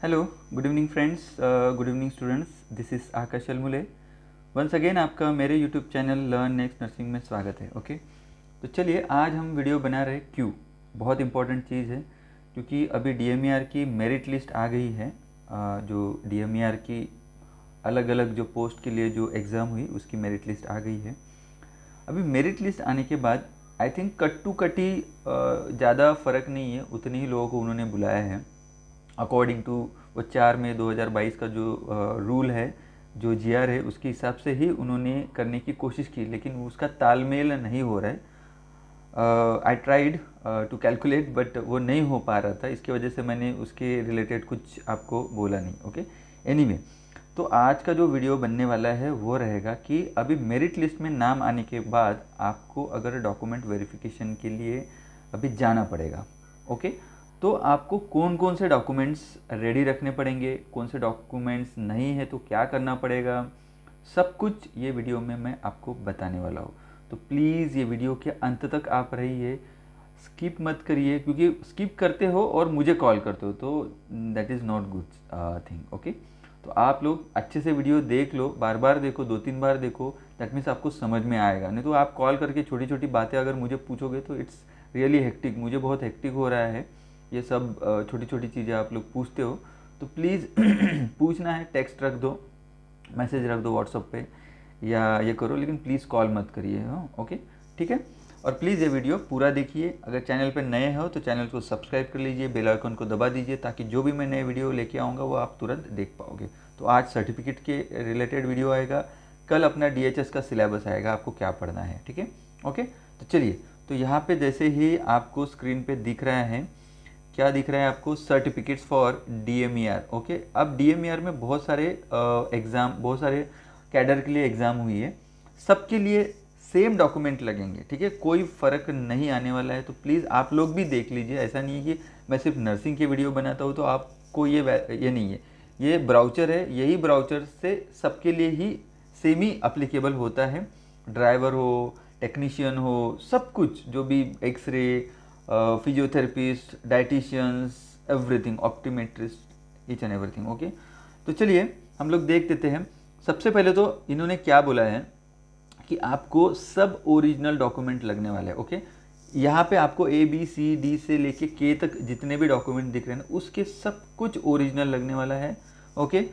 Hello, good evening friends, good evening students. This is Akash Almule. Once again आपका मेरे YouTube channel learn next nursing में स्वागत है। Okay, तो चलिए आज हम वीडियो बना रहे क्यों। बहुत इंपॉर्टेंट चीज़ है क्योंकि अभी DMER की मेरिट लिस्ट आ गई है। जो DMER की अलग अलग जो पोस्ट के लिए जो एग्ज़ाम हुई उसकी मेरिट लिस्ट आ गई है। अभी मेरिट लिस्ट आने के बाद I think cut to cut ही ज़्यादा फ़र्क नहीं है, उतने ही लोगों को उन्होंने बुलाया है अकॉर्डिंग टू वो 4 मई 2022 का जो रूल है, जो GR है, उसके हिसाब से ही उन्होंने करने की कोशिश की, लेकिन उसका तालमेल नहीं हो रहा है। I tried to calculate but वो नहीं हो पा रहा था, इसकी वजह से मैंने उसके रिलेटेड कुछ आपको बोला नहीं। ओके, एनीवे, तो आज का जो वीडियो बनने वाला है वो रहेगा कि अभी मेरिट लिस्ट में नाम आने के बाद आपको अगर डॉक्यूमेंट वेरिफिकेशन के लिए अभी जाना पड़ेगा। ओके, तो आपको कौन कौन से डॉक्यूमेंट्स रेडी रखने पड़ेंगे, कौन से डॉक्यूमेंट्स नहीं है तो क्या करना पड़ेगा, सब कुछ ये वीडियो में मैं आपको बताने वाला हूँ। तो प्लीज़ ये वीडियो के अंत तक आप रहिए, स्किप मत करिए, क्योंकि स्किप करते हो और मुझे कॉल करते हो तो that is not good thing. Okay, तो आप लोग अच्छे से वीडियो देख लो, बार बार देखो, 2-3 बार देखो, दैट मीन्स आपको समझ में आएगा। नहीं तो आप कॉल करके छोटी छोटी बातें अगर मुझे पूछोगे तो इट्स रियली हेक्टिक, मुझे बहुत हेक्टिक हो रहा है। ये सब छोटी छोटी चीज़ें आप लोग पूछते हो तो प्लीज़ पूछना है, टेक्स्ट रख दो, मैसेज रख दो व्हाट्सअप पे, या ये करो, लेकिन प्लीज़ कॉल मत करिए। हाँ, ओके, ठीक है। और प्लीज़ ये वीडियो पूरा देखिए। अगर चैनल पर नए हो तो चैनल को सब्सक्राइब कर लीजिए, बेल आइकन को दबा दीजिए, ताकि जो भी मैं नए वीडियो लेके आऊँगा वो आप तुरंत देख पाओगे। तो आज सर्टिफिकेट के रिलेटेड वीडियो आएगा, कल अपना DHS का सिलेबस आएगा, आपको क्या पढ़ना है, ठीक है। ओके, तो चलिए, तो यहाँ पे जैसे ही आपको स्क्रीन पे दिख रहा है, क्या दिख रहा है आपको, सर्टिफिकेट्स फॉर DMER। ओके, अब DMER में बहुत सारे एग्ज़ाम, बहुत सारे कैडर के लिए एग्ज़ाम हुई है, सबके लिए सेम डॉक्यूमेंट लगेंगे, ठीक है, कोई फ़र्क नहीं आने वाला है। तो प्लीज़ आप लोग भी देख लीजिए, ऐसा नहीं है कि मैं सिर्फ नर्सिंग की वीडियो बनाता हूँ तो आपको ये नहीं है। ये ब्राउचर है, यही ब्राउचर से सबके लिए ही सेम ही अप्लीकेबल होता है। ड्राइवर हो, टेक्नीशियन हो, सब कुछ, जो भी x-ray, physiotherapist, dieticians, everything, optometrist, each and everything. Okay, तो चलिए हम लोग देख देते हैं। सबसे पहले तो इन्होंने क्या बोला है कि आपको सब ओरिजिनल डॉक्यूमेंट लगने वाले हैं। ओके, यहाँ पे आपको ABCD से लेके K तक जितने भी डॉक्यूमेंट दिख रहे हैं उसके सब कुछ ओरिजिनल लगने वाला है। Okay,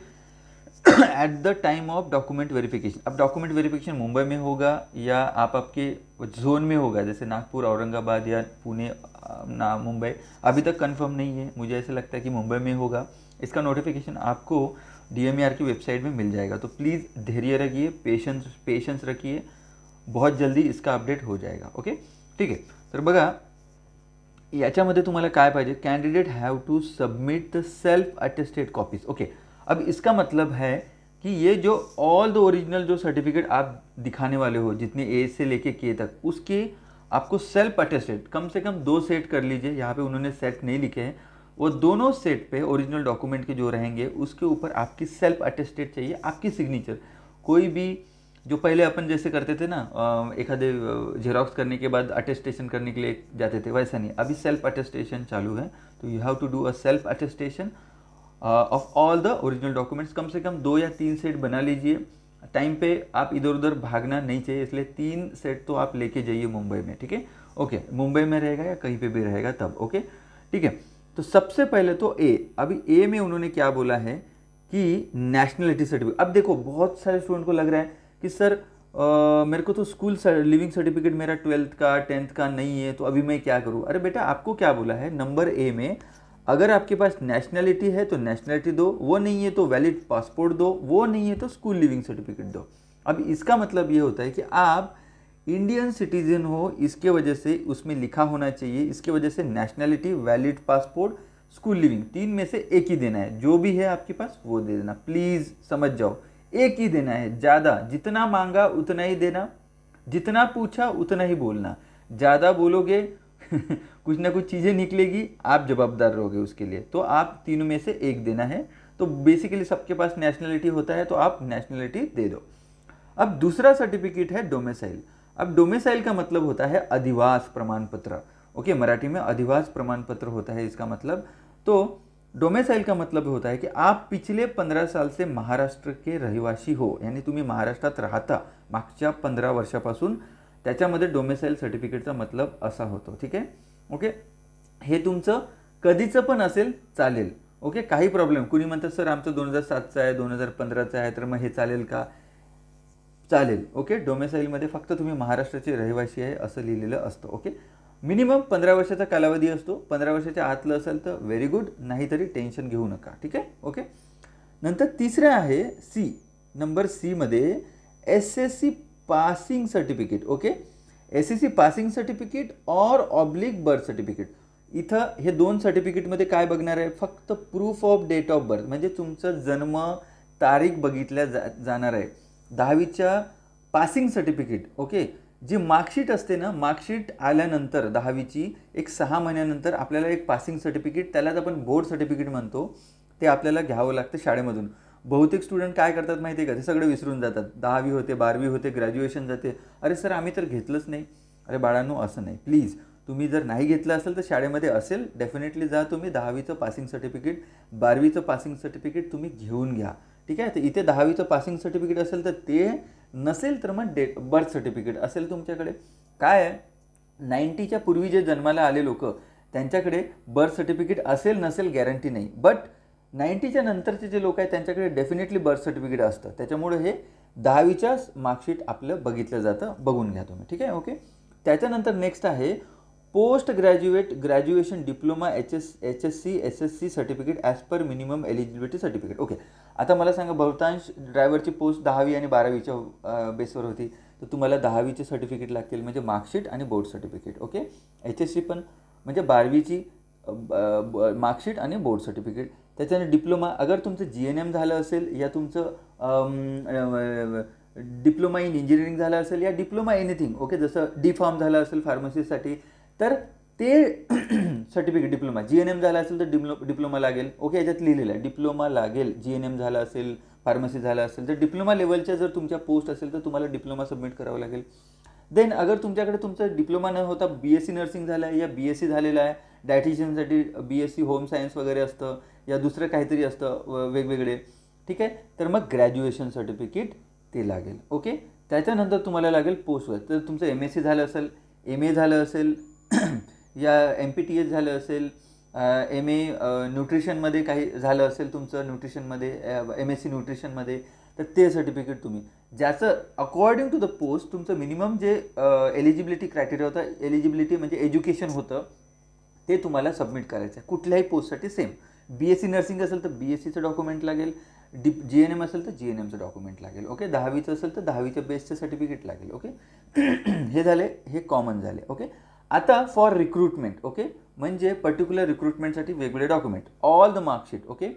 at the time of document verification. अब डॉक्यूमेंट वेरिफिकेशन मुंबई में होगा या आप आपके जोन में होगा, जैसे नागपुर, औरंगाबाद या पुणे, ना मुंबई, अभी तक कंफर्म नहीं है। मुझे ऐसा लगता है कि मुंबई में होगा। इसका नोटिफिकेशन आपको DMER की वेबसाइट में मिल जाएगा। तो प्लीज़ धैर्य रखिए, पेशेंस रखिए, बहुत जल्दी इसका अपडेट हो जाएगा। ओके, ठीक आहे। तर बघा, याच्यामध्ये तुम्हाला काय पाहिजे, candidate have to submit the self attested copies. Okay, अब इसका मतलब है कि ये जो ऑल द ओरिजिनल जो सर्टिफिकेट आप दिखाने वाले हो, जितने A से लेके K तक, उसके आपको सेल्फ अटेस्टेड कम से कम 2 सेट कर लीजिए। यहाँ पे उन्होंने सेट नहीं लिखे हैं, वो दोनों सेट पे ओरिजिनल डॉक्यूमेंट के जो रहेंगे उसके ऊपर आपकी सेल्फ अटेस्टेड चाहिए, आपकी सिग्नेचर। कोई भी, जो पहले अपन जैसे करते थे ना, एखादे झेरॉक्स करने के बाद अटेस्टेशन करने के लिए जाते थे, वैसा नहीं, अभी सेल्फ अटेस्टेशन चालू है। तो you have to do a self attestation of all the original documents. कम से कम 2 या 3 सेट बना लीजिए। टाइम पे आप इधर उधर भागना नहीं चाहिए, इसलिए 3 सेट तो आप लेके जाइए मुंबई में, ठीक है। ओके, मुंबई में रहेगा या कहीं पे भी रहेगा तब। ओके, ठीक है। तो सबसे पहले तो अभी A में उन्होंने क्या बोला है कि नेशनलिटी सर्टिफिकेट। अब देखो, बहुत सारे स्टूडेंट को लग रहा है कि सर मेरे को तो स्कूल लिविंग सर्टिफिकेट मेरा 12th का 10th का नहीं है, तो अभी मैं क्या करूं। अरे बेटा, आपको क्या बोला है, नंबर A में अगर आपके पास नेशनलिटी है तो नेशनलिटी दो, वो नहीं है तो वैलिड पासपोर्ट दो, वो नहीं है तो स्कूल लिविंग सर्टिफिकेट दो। अब इसका मतलब ये होता है कि आप इंडियन सिटीजन हो, इसके वजह से उसमें लिखा होना चाहिए, इसके वजह से nationality, valid passport, school leaving, 3 में से एक ही देना है। जो भी है आपके पास वो दे देना, प्लीज़ समझ जाओ, एक ही देना है। ज़्यादा, जितना मांगा उतना ही देना, जितना पूछा उतना ही बोलना। ज़्यादा बोलोगे कुछ ना कुछ चीज़ें निकलेगी, आप जवाबदार रहोगे उसके लिए। तो आप 3 में से एक देना है। तो बेसिकली सबके पास नेशनलिटी होता है, तो आप नेशनलिटी दे दो। अब दूसरा सर्टिफिकेट है डोमिसाइल। अब डोमिसाइल का मतलब होता है अधिवास प्रमाण पत्र। ओके, मराठी में अधिवास प्रमाण पत्र होता है इसका मतलब। तो डोमेसाइल का मतलब होता है कि आप पिछले 15 साल से महाराष्ट्र के रहिवासी हो, यानी तुम्ही महाराष्ट्रात राहता मागच्या 15 वर्षापासून, त्याच्यामध्ये डोमेसाइल सर्टिफिकेटचा मतलब असा होतो. ठीक आहे. ओके. हे तुमचं कधीचं पण असेल चालेल. ओके. काही प्रॉब्लेम. कुणी म्हणतं सर आमचं 2007चं आहे, 2015चं आहे, तर मग हे चालेल का? चालेल. ओके. डोमेसाइलमध्ये फक्त तुम्ही महाराष्ट्राचे रहिवासी आहे असं लिहिलेलं असतं. ओके. मिनिमम 15 वर्षाचा कालावधी असतो. 15 वर्षाच्या आतलं असेल तर व्हेरी गुड, नाहीतरी टेन्शन घेऊ नका. ठीक आहे. ओके. नंतर तिसरं आहे सी. नंबर सीमध्ये SSC passing certificate. Okay. SSC passing certificate or oblique birth certificate. इथं हे दोन सर्टिफिकेटमध्ये काय बघणार आहे? फक्त proof of date of birth, म्हणजे तुमचं जन्म तारीख बघितल्या जाणार आहे. 10वीच्या पासिंग सर्टिफिकेट. ओके. जी मार्कशीट असते ना, मार्कशीट आल्यानंतर 10वीची एक 6 महिन्यानंतर आपल्याला एक पासिंग सर्टिफिकेट, त्यालाच आपण बोर्ड सर्टिफिकेट म्हणतो, ते आपल्याला घ्यावं लागतं शाळेमधून. बहुतेक स्टुडंट काय करतात माहिती आहे का? ते सगळं विसरून जातात. 10वी होते, 12वी होते, ग्रॅज्युएशन जाते. अरे सर आम्ही तर घेतलंच नाही. अरे बाळांनो, असं नाही. प्लीज तुम्ही जर नाही घेतलं असेल तर शाळेमध्ये असेल, डेफिनेटली जा तुम्ही. 10वीचं पासिंग सर्टिफिकेट, 12वीचं पासिंग सर्टिफिकेट तुम्ही घेऊन घ्या. ठीक आहे. तर इथे 10वीचं पासिंग सर्टिफिकेट असेल तर ते, नसेल तर मग बर्थ सर्टिफिकेट असेल तुमच्याकडे. काय आहे, 90च्या पूर्वी जे जन्माला आले लोक, त्यांच्याकडे बर्थ सर्टिफिकेट असेल नसेल गॅरंटी नाही. बट 90च्या नंतरचे जे लोक आहेत त्यांच्याकडे डेफिनेटली बर्थ सर्टिफिकेट असतं. त्याच्यामुळे हे 10वीच्या मार्कशीट आपलं बघितलं जातं. बघून घ्या तुम्ही. ठीक आहे. ओके. त्याच्यानंतर नेक्स्ट आहे post graduation diploma HSC SSC certificate as per minimum eligibility certificate. Okay. आता मला सांगा, बहुतांश ड्रायव्हरची पोस्ट 10वी आणि 12वीच्या बेसवर होती, तर तुम्हाला 10वीचे सर्टिफिकेट लागतील, म्हणजे मार्कशीट आणि बोर्ड सर्टिफिकेट. ओके. HSC पण म्हणजे 12वीची मार्कशीट आणि बोर्ड सर्टिफिकेट. त्याच्याने डिप्लोमा, अगर तुमचं GNM झालं असेल, या तुमचं डिप्लोमा इन इंजिनिअरिंग झालं असेल, या डिप्लोमा एनिथिंग. ओके. जसं D.Pharm झालं असेल फार्मसीसाठी, तर ते सर्टिफिकेट डिप्लोमा. GNM झाला असेल तर डिप्लोमा लागेल. ओके. याच्यात लिहिलेलं आहे डिप्लोमा लागेल. GNM झाला असेल, फार्मसी झाला असेल तर डिप्लोमा लेवलच्या जर तुमच्या पोस्ट असेल तर तुम्हाला डिप्लोमा सबमिट करावं लागेल. देन अगर तुमच्याकडे तुमचं डिप्लोमा न होता BSc नर्सिंग झालं आहे, या BSc झालेलं आहे, डायटिशियनसाठी BSc होम सायन्स वगैरे असतं, या दुसरं काहीतरी असतं वेगवेगळे. ठीक आहे. तर मग ग्रॅज्युएशन सर्टिफिकेट ते लागेल. ओके. त्याच्यानंतर तुम्हाला लागेल पोस्टवर. तर तुमचं MSc झालं असेल, MA झालं असेल, या MPTH झालं असेल, MA न्यूट्रिशनमध्ये काही झालं असेल तुमचं, न्यूट्रिशनमध्ये MSc न्यूट्रिशनमध्ये, तर ते सर्टिफिकेट तुम्ही, ज्याचं अकॉर्डिंग टू द पोस्ट तुमचं मिनिमम जे एलिजिबिलिटी क्रायटेरिया होतं, एलिजिबिलिटी म्हणजे एज्युकेशन होतं, ते तुम्हाला सबमिट करायचं आहे कुठल्याही पोस्टसाठी. सेम BSc नर्सिंग असेल तर BScचं डॉक्युमेंट लागेल, GNM असेल तर GNMचं डॉक्युमेंट लागेल. ओके. 10वीचं असेल तर 10वीच्या बेसचं सर्टिफिकेट लागेल. ओके. हे झाले, हे कॉमन झाले. ओके. आता फॉर रिक्रुटमेंट. ओके. म्हणजे पर्टिक्युलर रिक्रुटमेंटसाठी वेगवेगळे document, all the marksheet. Okay.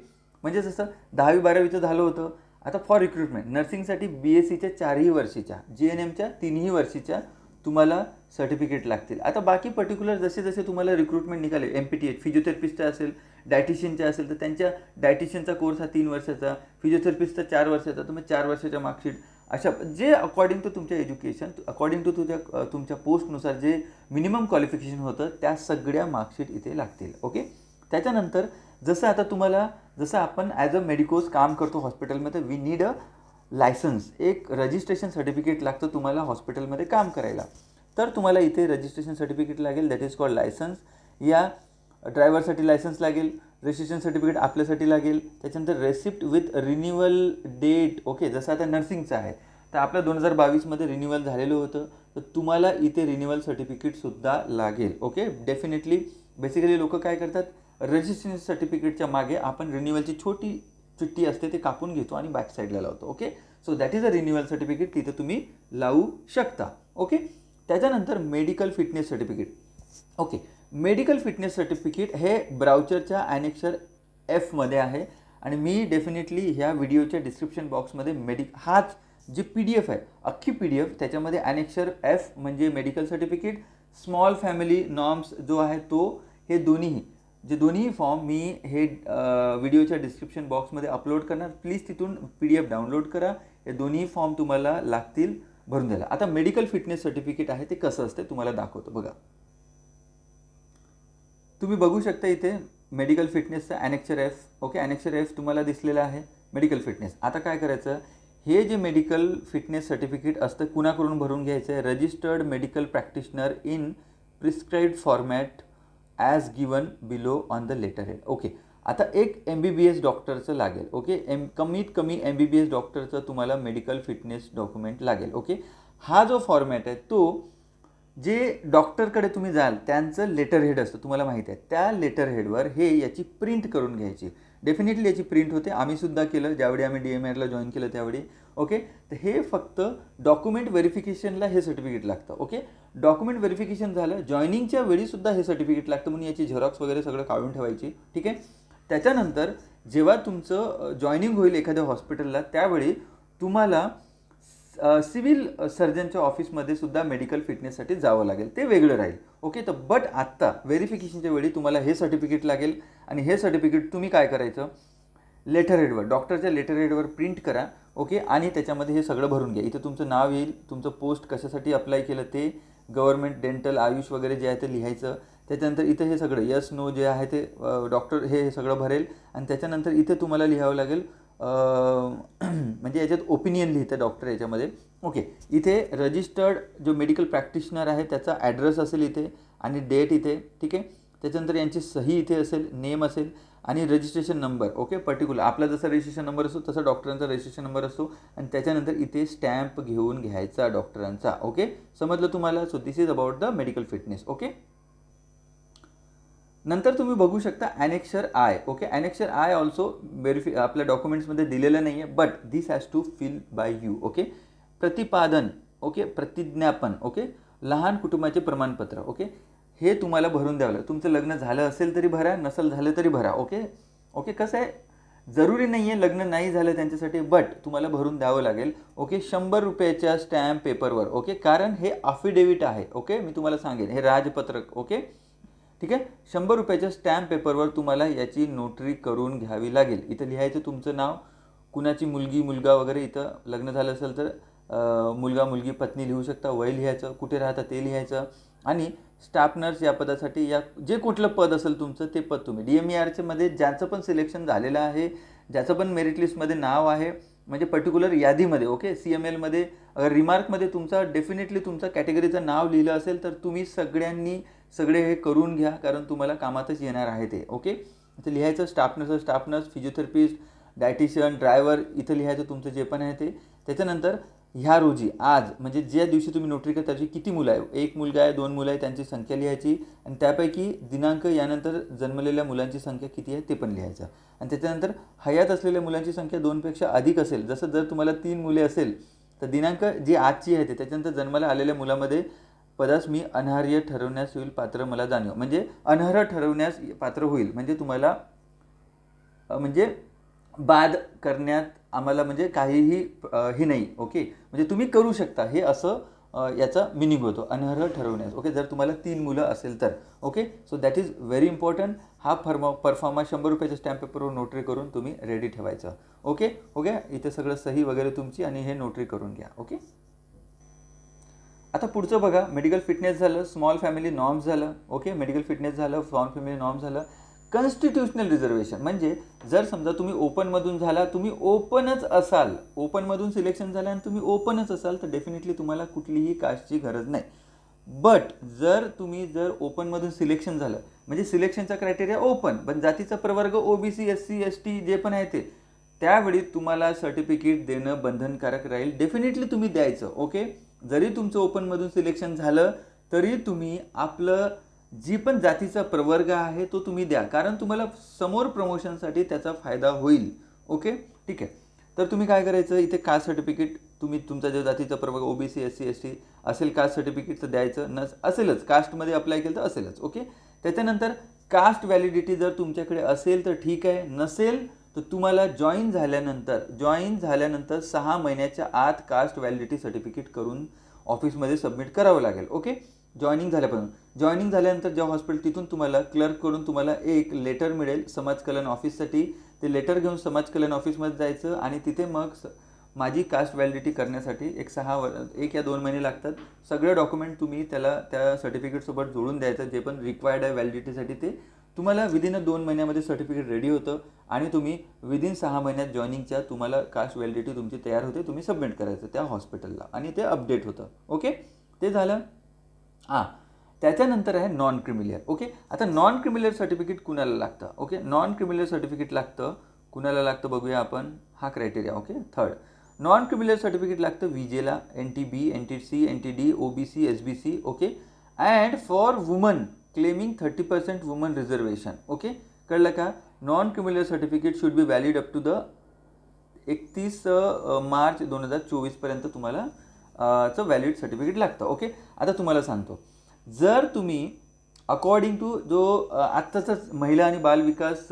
म्हणजे जसं 10वी 12वीचं झालं होतं, आता फॉर रिक्रुटमेंट नर्सिंगसाठी BScच्या 4ही वर्षीच्या, GNMच्या 3ही वर्षीच्या तुम्हाला सर्टिफिकेट लागतील. आता बाकी पर्टिक्युलर जसे जसे तुम्हाला रिक्रुटमेंट निघाले, MPTH फिजिओथेरपिस्टचा असेल, डायटिशियनचा असेल तर त्यांच्या डायटिशियनचा कोर्स हा 3 वर्षाचा, फिजिओथेरपिस्टचा 4 वर्षाचा, तर मग 4 वर्षाच्या मार्कशीट, अशा जे अकॉर्डिंग टू तुमच्या एज्युकेशन, अकॉर्डिंग टू तुमच्या पोस्टनुसार जे मिनिमम क्वालिफिकेशन होतं, त्या सगळ्या मार्कशीट इथे लागतील. ओके. त्याच्यानंतर जसं आता तुम्हाला, जसं आपण ॲज अ मेडिकोज काम करतो हॉस्पिटलमध्ये, वी नीड अ लायसन्स, एक रजिस्ट्रेशन सर्टिफिकेट लागतं तुम्हाला हॉस्पिटलमध्ये काम करायला. तर तुम्हाला इथे रजिस्ट्रेशन सर्टिफिकेट लागेल, दॅट इज कॉल्ड लायसन्स. या ड्रायव्हरसाठी लायसन्स लागेल, रजिस्ट्रेशन सर्टिफिकेट आपल्यासाठी लागेल. त्याच्यानंतर receipt with renewal date. Okay. जसं आता नर्सिंगचं आहे तर आपलं 2022मध्ये रिन्युअल झालेलं होतं, तर तुम्हाला इथे रिन्युअल सर्टिफिकेटसुद्धा लागेल. ओके. डेफिनेटली बेसिकली लोक काय करतात, रजिस्ट्रेशन सर्टिफिकेटच्या मागे आपण रिन्युअलची छोटी चिठ्ठी असते ते कापून घेतो आणि बॅक साईडला लावतो. Okay. So that is a renewal certificate, तिथे तुम्ही लावू शकता. ओके. त्याच्यानंतर medical fitness certificate. Okay. Medical fitness certificate हे ब्राउचरच्या ॲनेक्सर Fमध्ये आहे, आणि मी डेफिनेटली ह्या व्हिडिओच्या डिस्क्रिप्शन बॉक्समध्ये हाच जी PDF आहे, अख्खी PDF, त्याच्यामध्ये ॲनेक्सर F म्हणजे medical certificate, small family norms जो आहे तो, हे दोन्ही फॉर्म मी हे व्हिडिओच्या डिस्क्रिप्शन बॉक्समध्ये अपलोड करणार. प्लीज तिथून PDF डाउनलोड करा. हे दोन्ही फॉर्म तुम्हाला लागतील भरून द्यायला. आता मेडिकल फिटनेस सर्टिफिकेट आहे ते कसं असते तुम्हाला दाखवतो. बघा, तुम्ही बघू शकता इथे मेडिकल फिटनेसचा ॲनेक्चर एफ. ओके, ॲनेक्चर एफ तुम्हाला दिसलेला आहे मेडिकल फिटनेस. आता काय करायचं, हे जे मेडिकल फिटनेस सर्टिफिकेट असतं कुणाकडून भरून घ्यायचं आहे, registered medical practitioner in prescribed format as given below on the letter head. Okay, आता एक MBBS डॉक्टरचं लागेल. ओके, कमीत कमी MBBS डॉक्टरचं तुम्हाला मेडिकल फिटनेस डॉक्युमेंट लागेल. ओके, हा जो फॉर्मॅट आहे तो जे डॉक्टरकडे तुम्ही जाल त्यांचं लेटर हेड असतं, तुम्हाला माहिती आहे. त्या लेटर हेडवर हे याची प्रिंट करून घ्यायची. डेफिनेटली याची प्रिंट होते, आम्हीसुद्धा केलं ज्यावेळी आम्ही DMEdला जॉईन केलं त्यावेळी. ओके, तर हे फक्त डॉक्युमेंट व्हेरिफिकेशनला हे सर्टिफिकेट लागतं. ओके, डॉक्युमेंट व्हेरिफिकेशन झालं, जॉईनिंगच्या वेळीसुद्धा हे सर्टिफिकेट लागतं, म्हणून याची झेरॉक्स वगैरे सगळं काढून ठेवायची. ठीक आहे, त्याच्यानंतर जेव्हा तुमचं जॉईनिंग होईल एखाद्या हॉस्पिटलला त्यावेळी तुम्हाला सिव्हिल सर्जनच्या ऑफिसमध्ये सुद्धा मेडिकल फिटनेससाठी जावं लागेल, ते वेगळं राहील. ओके, तर बट आत्ता व्हेरिफिकेशनच्या वेळी तुम्हाला हे सर्टिफिकेट लागेल आणि हे सर्टिफिकेट तुम्ही काय करायचं, लेटर हेडवर डॉक्टरच्या लेटर हेडवर प्रिंट करा. ओके, आणि त्याच्यामध्ये हे सगळं भरून घ्या. इथं तुमचं नाव येईल, तुमचं पोस्ट कशासाठी अप्लाय केलं ते, गव्हर्नमेंट, डेंटल, आयुष वगैरे जे आहे ते लिहायचं. त्याच्यानंतर इथे हे सगळं यस नो जे आहे ते डॉक्टर हे सगळं भरेल आणि त्याच्यानंतर इथे तुम्हाला लिहावं लागेल म्हणजे याच्यात ओपिनियन लिहितं डॉक्टर याच्यामध्ये. ओके, इथे रजिस्टर्ड जो मेडिकल प्रॅक्टिशनर आहे त्याचा ॲड्रेस असेल इथे आणि डेट इथे. ठीक आहे, त्याच्यानंतर यांची सही इथे असेल, नेम असेल आणि रजिस्ट्रेशन नंबर. ओके, पर्टिक्युलर आपला जसा रजिस्ट्रेशन नंबर असतो तसा डॉक्टरांचा रजिस्ट्रेशन नंबर असतो आणि त्याच्यानंतर इथे स्टॅम्प घेऊन घ्यायचा डॉक्टरांचा. ओके, समजलं तुम्हाला. So this is about the medical fitness. Okay, नंतर तुम्ही बघू शकता annexure I. Okay, annexure I also आपल्या डॉक्युमेंट्समध्ये दिलेलं नाही आहे, but this has to fill by you. Okay, प्रतिपादन. ओके, प्रतिज्ञापन. ओके, लहान कुटुंबाचे प्रमाणपत्र. ओके, हे तुम्हाला भरून द्यावं लागेल. तुमचं लग्न झालं असेल तरी भरा, नसेल झालं तरी भरा. ओके, ओके, कसं आहे, जरुरी नाही आहे लग्न नाही झालं त्यांच्यासाठी, बट तुम्हाला भरून द्यावं लागेल. ओके, 100 रुपयाच्या स्टॅम्प पेपरवर. ओके, कारण हे अफिडेविट आहे. ओके, मी तुम्हाला सांगेन हे राजपत्रक. ओके, ठीक आहे, 100 रुपयाच्या स्टॅम्प पेपरवर तुम्हाला याची नोटरी करून घ्यावी लागेल. इथं लिहायचं तुमचं नाव, कुणाची मुलगी मुलगा वगैरे, इथं लग्न झालं असेल तर मुलगा मुलगी पत्नी लिहू शकता, वय लिहायचं, कुठे राहता ते लिहायचं आणि स्टाफ नर्स या पदासाठी या जे कुठलं पद असेल तुमचं ते पद तुम्ही DMERच्या मध्ये ज्याचं पण सिलेक्शन झालेलं आहे, ज्याचं पण मेरिट लिस्टमध्ये नाव आहे, म्हणजे पर्टिक्युलर यादीमध्ये. ओके, CMLमध्ये रिमार्कमध्ये तुमचा डेफिनेटली तुमचं कॅटेगरीचं नाव लिहिलं असेल तर तुम्ही सगळ्यांनी सगळे हे करून घ्या, कारण तुम्हाला कामातच येणार आहे ते. ओके, इथं लिहायचं staff nurse, physiotherapist, dietitian, driver, इथं लिहायचं तुमचं जे पण आहे ते. त्याच्यानंतर ह्या रोजी आज म्हणजे ज्या दिवशी तुम्ही नोटरी करता त्याची किती मुलं आहे, एक मुलगा आहे, 2 मुलं आहे, त्यांची संख्या लिहायची आणि त्यापैकी दिनांक यानंतर जन्मलेल्या मुलांची संख्या किती आहे ते पण लिहायचं. आणि त्याच्यानंतर हयात असलेल्या मुलांची संख्या 2पेक्षा अधिक असेल, जसं जर तुम्हाला 3 मुले असेल तर दिनांक जी आजची आहे त्याच्यानंतर जन्माला आलेल्या मुलामध्ये पदास मी अनर्ह ठरवण्यास होईल पात्र मला जाणीव, म्हणजे अनर्ह ठरवण्यास पात्र होईल, म्हणजे तुम्हाला म्हणजे बाद करण्यात आम्हाला म्हणजे काहीही हे नाही. ओके, म्हणजे तुम्ही करू शकता हे असं याचा मिनिंग होतो अनर्ह ठरवण्यास. ओके, जर तुम्हाला 3 मुलं असेल तर. Okay, so that is very important. हा परफॉर्मा 100 रुपयाच्या स्टॅम्प पेपरवर नोटरी करून तुम्ही रेडी ठेवायचं. ओके, हो गया, इथे सगळं सही वगैरे तुमची आणि हे नोटरी करून घ्या. ओके, आता पुढचं बघा, मेडिकल फिटनेस झालं, स्मॉल फॅमिली नॉर्म्स झालं. ओके, मेडिकल फिटनेस झालं, स्मॉल फॅमिली नॉर्म्स झालं. कॉन्स्टिट्यूशनल रिझर्वेशन म्हणजे जर समजा तुम्ही ओपनमधून झाला, तुम्ही ओपनच असाल, ओपनमधून सिलेक्शन झालं आणि तुम्ही ओपनच असाल तर डेफिनेटली तुम्हाला कुठलीही कास्टची गरज नाही. बट जर ओपनमधून सिलेक्शन झालं म्हणजे सिलेक्शनचा क्रायटेरिया ओपन, पण जातीचा प्रवर्ग OBC, SC, ST जे पण आहे ते, त्यावेळी तुम्हाला सर्टिफिकेट देणं बंधनकारक राहील. डेफिनेटली तुम्ही द्यायचं. ओके, जरी तुमचं ओपनमधून सिलेक्शन झालं तरी तुम्ही आपलं जी पण जातीचा प्रवर्ग आहे तो तुम्ही द्या, कारण तुम्हाला समोर प्रमोशनसाठी त्याचा फायदा होईल. ओके, ठीक आहे. तर तुम्ही काय करायचं, इथे कास्ट सर्टिफिकेट तुम्ही तुमचा जो जातीचा प्रवर्ग OBC, SC, ST असेल कास्ट सर्टिफिकेट तर द्यायचं, असेलच कास्टमध्ये अप्लाय केलं तर असेलच. ओके, त्याच्यानंतर कास्ट व्हॅलिडिटी जर तुमच्याकडे असेल तर ठीक आहे, नसेल तर तुम्हाला जॉईन झाल्यानंतर 6 महिन्याच्या आत कास्ट व्हॅलिडिटी सर्टिफिकेट करून ऑफिसमध्ये सबमिट करावं लागेल. ओके, जॉईनिंग झाल्यानंतर ज्या हॉस्पिटल तिथून तुम्हाला क्लर्ककडून तुम्हाला एक लेटर मिळेल समाज कल्याण ऑफिससाठी. ते लेटर घेऊन समाज कल्याण ऑफिसमध्ये जायचं आणि तिथे मग माझी कास्ट व्हॅलिडिटी करण्यासाठी 1 या 2 महिने लागतात. सगळे डॉक्युमेंट तुम्ही त्याला त्या सर्टिफिकेटसोबत जोडून द्यायचं, जे पण रिक्वायर्ड आहे व्हॅलिडिटीसाठी ते तुम्हाला विदिन 2 महिन्यामध्ये सर्टिफिकेट रेडी होतं आणि तुम्ही विदिन 6 महिन्यात जॉईनिंगच्या तुम्हाला कास्ट व्हॅलिडिटी तुमची तयार होते, तुम्ही सबमिट करायचं त्या हॉस्पिटलला आणि ते अपडेट होतं. ओके, ते झालं. हां, त्याच्यानंतर आहे नॉन क्रिमिलियर. ओके, आता नॉन क्रिमिलियर सर्टिफिकेट कुणाला लागतं? ओके, नॉन क्रिमिलियर सर्टिफिकेट लागतं कुणाला लागतं बघूया आपण. हा criteria. Okay, third non creamy layer certificate लागतं विजेला, NTB, NTC, NTD, OBC, SBC. Okay, and for woman claiming 30% woman reservation. Okay, कळलं का? Non creamy layer certificate should be valid up to the 31 March 2024 पर्यंत तुम्हाला चं व्हॅलिड सर्टिफिकेट लागतं. Okay, आता तुम्हाला सांगतो, जर तुम्ही अकॉर्डिंग टू जो आत्ताचाच महिला आणि बालविकास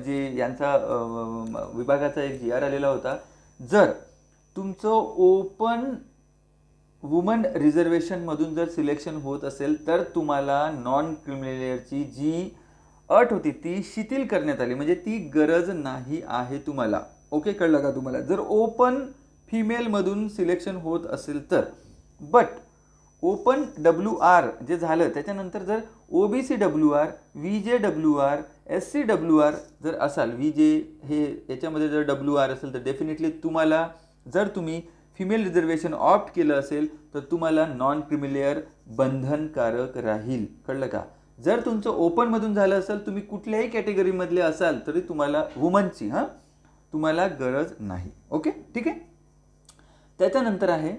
जे यांचा विभागाचा एक GR आलेला होता, जर तुमचं ओपन वुमन रिझर्वेशनमधून जर सिलेक्शन होत असेल तर तुम्हाला नॉन क्रिमिलियरची जी अट होती ती शिथिल करण्यात आली, म्हणजे ती गरज नाही आहे तुम्हाला. ओके, कळलं का तुम्हाला? जर ओपन फिमेलमधून सिलेक्शन होत असेल तर. बट ओपन WR जे झालं त्याच्यानंतर जर OBC WR, VJ WR, SC WR जर असाल, VJ हे याच्यामध्ये जर WR असेल तर डेफिनेटली तुम्हाला, जर तुम्ही फिमेल रिझर्वेशन ऑप्ट केलं असेल तर तुम्हाला नॉन क्रिमिलियर बंधनकारक राहील. कळलं का? जर तुमचं ओपनमधून झालं असेल, तुम्ही कुठल्याही कॅटेगरीमधले असाल तरी तुम्हाला वुमनची तुम्हाला गरज नाही. ओके, ठीक आहे. त्याच्यानंतर आहे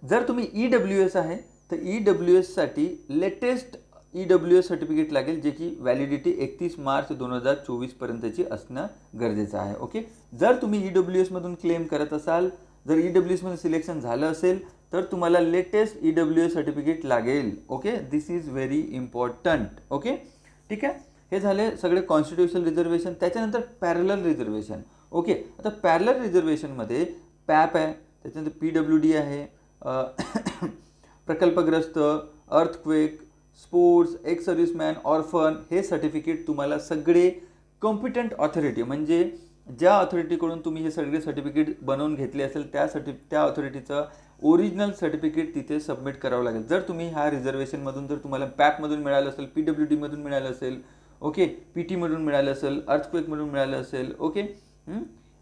जर तुम्ही EWS आहे तर EWS साठी लेटेस्ट EWS सर्टिफिकेट लागेल, जे की व्हॅलिडिटी 31 मार्च 2024 पर्यंतची असणं गरजेचं आहे. ओके, जर तुम्ही EWS मधून क्लेम करत असाल, जर EWS मध्ये सिलेक्शन झालं असेल तर तुम्हाला लेटेस्ट EWS सर्टिफिकेट लागेल. Okay, this is very important. Okay, ठीक आहे. हे झाले सगळे कॉन्स्टिट्युशनल रिझर्वेशन. त्याच्यानंतर पॅरलल रिझर्वेशन. ओके, आता पॅरलल रिझर्वेशनमध्ये PAP आहे, त्याच्यानंतर PWD आहे, प्रकल्पग्रस्त, earthquake, sports, ex serviceman, orphan, हे सर्टिफिकेट तुम्हाला सगळे कॉम्पिटंट ऑथॉरिटी, म्हणजे ज्या ऑथॉरिटीकडून तुम्ही हे सगळे सर्टिफिकेट बनवून घेतले असेल त्या ऑथॉरिटीचं ओरिजिनल सर्टिफिकेट तिथे सबमिट करावं लागेल. जर तुम्ही ह्या रिझर्वेशनमधून जर तुम्हाला PAPमधून मिळालं असेल, PWD मधून मिळालं असेल, ओके, PT मधून मिळालं असेल, अर्थक्वेकमधून मिळालं असेल, ओके,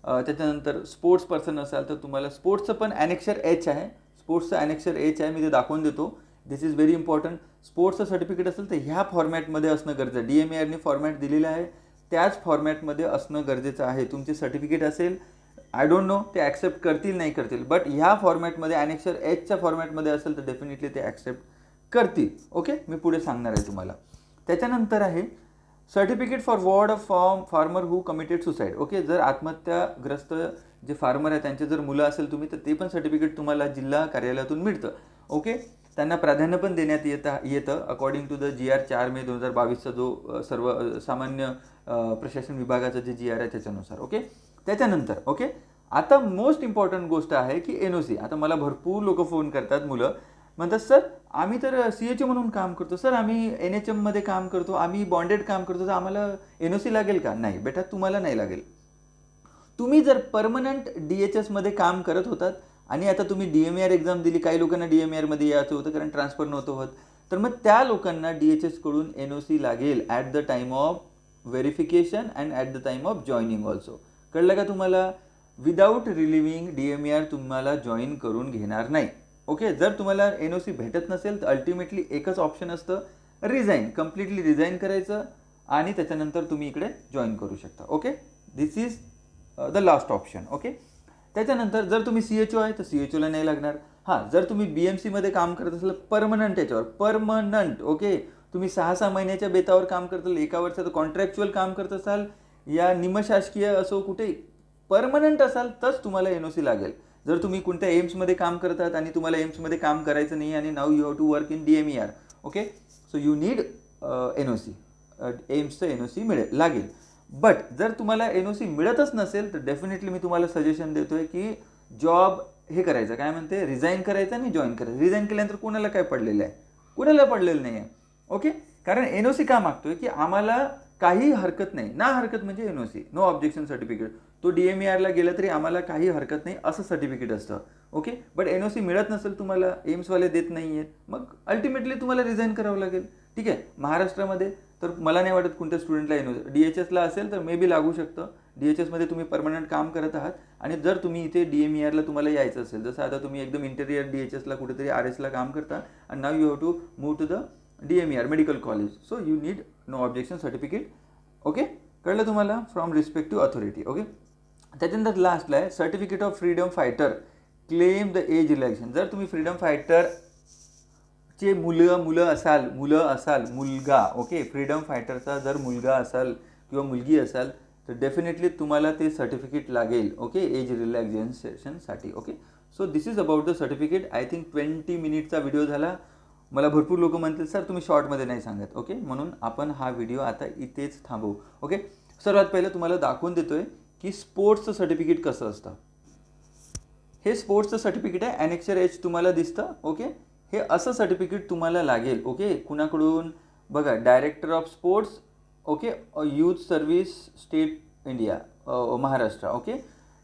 त्याच्यानंतर स्पोर्ट्स पर्सन असाल तर तुम्हाला स्पोर्ट्सचं पण ॲनेक्शर H आहे, स्पोर्ट्सचं ॲनेक्शर H आहे, मी ते दाखवून देतो. दिस इज व्हेरी इम्पॉर्टंट. स्पोर्ट्सचं सर्टिफिकेट असेल तर ह्या फॉर्मॅटमध्ये असणं गरजेचं आहे. DMARने फॉर्मॅट दिलेला आहे त्याच फॉर्मॅटमध्ये असणं गरजेचं आहे. तुमचे सर्टिफिकेट असेल, आय डोंट नो ते ॲक्सेप्ट करतील नाही करतील, बट ह्या फॉर्मॅटमध्ये ॲनेक्शर Hच्या फॉर्मॅटमध्ये असेल तर डेफिनेटली ते ॲक्सेप्ट करतील. ओके, मी पुढे सांगणार आहे तुम्हाला. त्याच्यानंतर आहे certificate for ward of farmer who committed suicide. Okay, जर आत्महत्याग्रस्त जे फार्मर आहे त्यांचे जर मुलं असेल तुम्ही, तर ते पण सर्टिफिकेट तुम्हाला जिल्हा कार्यालयातून मिळतं. ओके, त्यांना प्राधान्य पण देण्यात येतं अकॉर्डिंग टू द GR 4 मे 2022चा जो सर्वसामान्य प्रशासन विभागाचा जे GR आहे त्याच्यानुसार. ओके, त्याच्यानंतर ओके, आता मोस्ट इम्पॉर्टंट गोष्ट आहे की NOC. आता मला भरपूर लोक फोन करतात, मुलं म्हणतात, सर आम्ही तर CHO म्हणून काम करतो, सर आम्ही NHM मध्ये काम करतो, आम्ही बॉन्डेड काम करतो, तर आम्हाला NOC लागेल का? नाही बेटा, तुम्हाला नाही लागेल. तुम्ही जर परमनंट DHS मध्ये काम करत होतात आणि आता तुम्ही DMAR एक्झाम दिली, काही लोकांना DMAR मध्ये यायचं होतं कारण ट्रान्सफर नव्हतं होत, तर मग त्या लोकांना DHS कडून NOC लागेल at the time of verification and at the time of joining also. कळलं का तुम्हाला? विदाऊट रिलिव्हिंग DMAR तुम्हाला जॉईन करून घेणार नाही. ओके, जर तुम्हाला NOC भेटत नसेल तर अल्टिमेटली एकच ऑप्शन असतं, रिझाईन, कम्प्लिटली रिझाईन करायचं आणि त्याच्यानंतर तुम्ही इकडे जॉईन करू शकता. Okay, this is the last option. Okay, त्याच्यानंतर जर तुम्ही CHO आहे तर CHOला नाही लागणार. जर तुम्ही BMC मध्ये काम करत असाल परमनंट याच्यावर, परमनंट, ओके, तुम्ही 6 महिन्याच्या बेतावर काम करत असाल, 1 वर्षाचं कॉन्ट्रॅक्च्युअल काम करत असाल, या निमशासकीय असो कुठे परमनंट असाल तरच तुम्हाला NOC लागेल. जर तुम्ही कोणत्या एम्समध्ये काम करतात आणि तुम्हाला एम्समध्ये काम करायचं नाही आणि now you have to work in DMAR, okay, so you need NOC, एम्सचं NOC लागेल. बट जर तुम्हाला NOC मिळतच नसेल तर डेफिनेटली मी तुम्हाला सजेशन देतोय की जॉब हे करायचं, काय म्हणते, रिझाईन करायचं आणि जॉईन करायचं. रिझाईन केल्यानंतर कोणाला काय पडलेलं आहे? कोणाला पडलेलं नाही आहे. ओके, कारण NOC का मागतोय की आम्हाला काही हरकत नाही, ना हरकत म्हणजे NOC, नो ऑब्जेक्शन सर्टिफिकेट. तो DMERला गेला तरी आम्हाला काही हरकत नाही असं सर्टिफिकेट असतं. ओके, बट NOC मिळत नसेल तुम्हाला, एम्सवाले देत नाही आहेत, मग अल्टिमेटली तुम्हाला रिझाईन करावं लागेल. ठीक आहे, महाराष्ट्रामध्ये तर मला नाही वाटत कोणत्या स्टुडंटला DHSला असेल तर मे बी लागू शकतं. DHSमध्ये तुम्ही परमनंट काम करत आहात आणि जर तुम्ही इथे DMERला तुम्हाला यायचं असेल, जसं आता तुम्ही एकदम इंटेरियर DHSला कुठेतरी RSला काम करता आणि नाव you have to move to the DMER medical college, so you need no objection certificate. Okay, कळलं तुम्हाला, फ्रॉम रिस्पेक्टिव्ह अथॉरिटी. ओके, त्याच्यानंतर लास्टला आहे certificate of freedom fighter claim the age relaxation. जर तुम्ही फ्रीडम फायटरचे मुलं असाल, मुलगा, ओके, फ्रीडम फायटरचा जर मुलगा असाल किंवा मुलगी असाल तर डेफिनेटली तुम्हाला ते सर्टिफिकेट लागेल. ओके, एज रिलॅक्सेशनसाठी. Okay, so this is about the certificate. I think 20 मिनिटचा व्हिडिओ झाला. मला भरपूर लोक म्हणतील सर तुम्ही शॉर्टमध्ये नाही सांगत. ओके, म्हणून आपण हा व्हिडिओ आता इथेच थांबवू. ओके, सर्वात पहिलं तुम्हाला दाखवून देतोय की स्पोर्ट्सचं सर्टिफिकेट कसं असतं. हे स्पोर्ट्सचं सर्टिफिकेट आहे, ॲनेक्चर H तुम्हाला दिसतं. ओके, हे असं सर्टिफिकेट तुम्हाला लागेल. ओके, कुणाकडून बघा, director of sports, okay, youth service state India, Maharashtra, okay,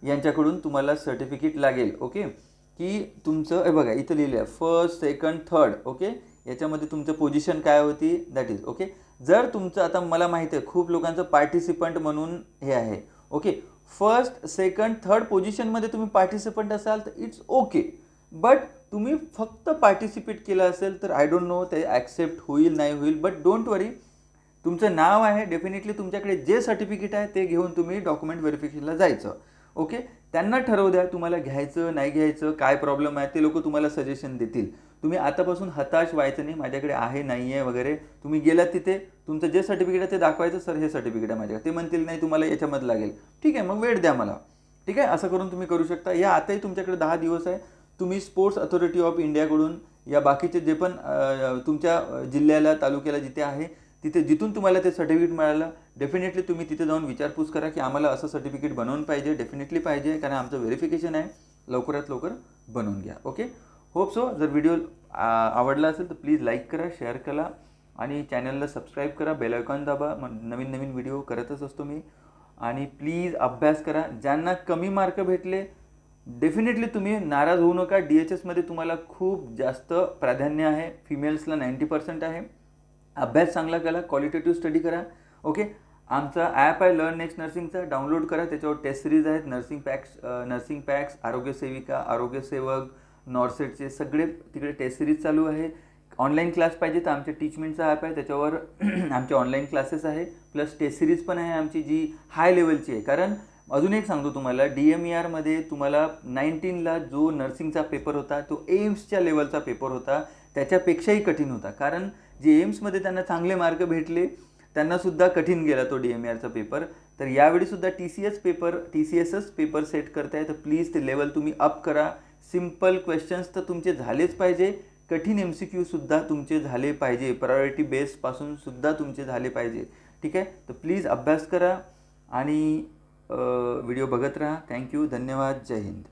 यांच्याकडून तुम्हाला सर्टिफिकेट लागेल. ओके, की तुमचं बघा इथं लिहिलं आहे फर्स्ट, सेकंड, थर्ड. ओके, याच्यामध्ये तुमचं पोझिशन काय होती दॅट इज. ओके, जर तुमचं आता मला माहिती आहे खूप लोकांचं पार्टिसिपंट म्हणून हे आहे. ओके, फर्स्ट, सेकंड, थर्ड पोझिशनमध्ये तुम्ही पार्टिसिपंट असाल तर इट्स ओके, बट तुम्ही फक्त पार्टिसिपेट केलं असेल तर आय डोंट नो ते ॲक्सेप्ट होईल नाही होईल, बट डोंट वरी, तुमचं नाव आहे, डेफिनेटली तुमच्याकडे जे सर्टिफिकेट आहे ते घेऊन तुम्ही डॉक्युमेंट व्हेरिफिकेशनला जायचं. ओके, त्यांना ठरवू द्या तुम्हाला घ्यायचं नाही घ्यायचं, काय प्रॉब्लेम आहे ते लोक तुम्हाला सजेशन देतील. तुम्ही आतापासून हताश व्हायचं नाही, माझ्याकडे आहे नाही आहे वगैरे. तुम्ही गेलात तिथे तुमचं जे सर्टिफिकेट आहे ते दाखवायचं, सर हे सर्टिफिकेट आहे माझ्याकडे. ते म्हणतील नाही तुम्हाला याच्यामध्ये लागेल, ठीक आहे मग वेळ द्या मला. ठीक आहे, असं करून तुम्ही करू शकता. या आताही तुमच्याकडे 10 दिवस आहे. तुम्ही स्पोर्ट्स अथॉरिटी ऑफ इंडियाकडून या बाकीचे जे पण तुमच्या जिल्ह्याला, तालुक्याला जिथे आहे तिथे जिथून तुम्हाला ते सर्टिफिकेट मिळालं, डेफिनेटली तुम्ही तिथे जाऊन विचारपूस करा की आम्हाला असं सर्टिफिकेट बनवून पाहिजे. डेफिनेटली पाहिजे, कारण आमचं व्हेरिफिकेशन आहे, लवकरात लवकर बनवून घ्या. Okay, hope so. जर व्हिडिओ आवडला असेल तर प्लीज लाईक करा, शेअर करा आणि चॅनलला सबस्क्राईब करा, बेल आयकॉन दाबा. नवीन नवीन व्हिडिओ करतच असतो मी. आणि प्लीज अभ्यास करा. ज्यांना कमी मार्क भेटले डेफिनेटली तुम्ही नाराज होऊ नका. DHSमध्ये तुम्हाला खूप जास्त प्राधान्य आहे, फिमेल्सला 90% आहे. अभ्यास चांगला करा, क्वालिटेटिव्ह स्टडी करा. ओके, आमचा ॲप आहे लर्न नेक्स्ट नर्सिंगचा, डाउनलोड करा. त्याच्यावर टेस्ट सिरीज आहेत, नर्सिंग पॅक्स, आरोग्य सेविका, आरोग्य सेवक, नॉर्सेटचे सगळे तिकडे टेस्ट सिरीज चालू आहे. ऑनलाईन क्लास पाहिजे तर आमचे टीचमेंटचा ॲप आहे, त्याच्यावर आमचे ऑनलाईन क्लासेस आहे, प्लस टेस्ट सिरीज पण आहे आमची जी हाय लेवलची आहे. कारण अजून एक सांगतो तुम्हाला, DMERमध्ये तुम्हाला 19ला जो नर्सिंगचा पेपर होता तो एम्सच्या लेवलचा पेपर होता, त्याच्यापेक्षाही कठीण होता. कारण जे एम्समध्ये त्यांना चांगले मार्क भेटले त्यांनासुद्धा कठीण गेला तो DMERचा पेपर. तर यावेळीसुद्धा TCSच पेपर सेट करताय, तर प्लीज ते लेवल तुम्ही अप करा. सिम्पल क्वेश्चन्स तर तुमचे झालेच पाहिजे, कठीण MCQसुद्धा तुमचे झाले पाहिजे, प्रायोरिटी बेसपासून सुद्धा तुमचे झाले पाहिजे. ठीक आहे, तर प्लीज अभ्यास करा आणि व्हिडिओ बघत राहा. थँक्यू, धन्यवाद, जय हिंद.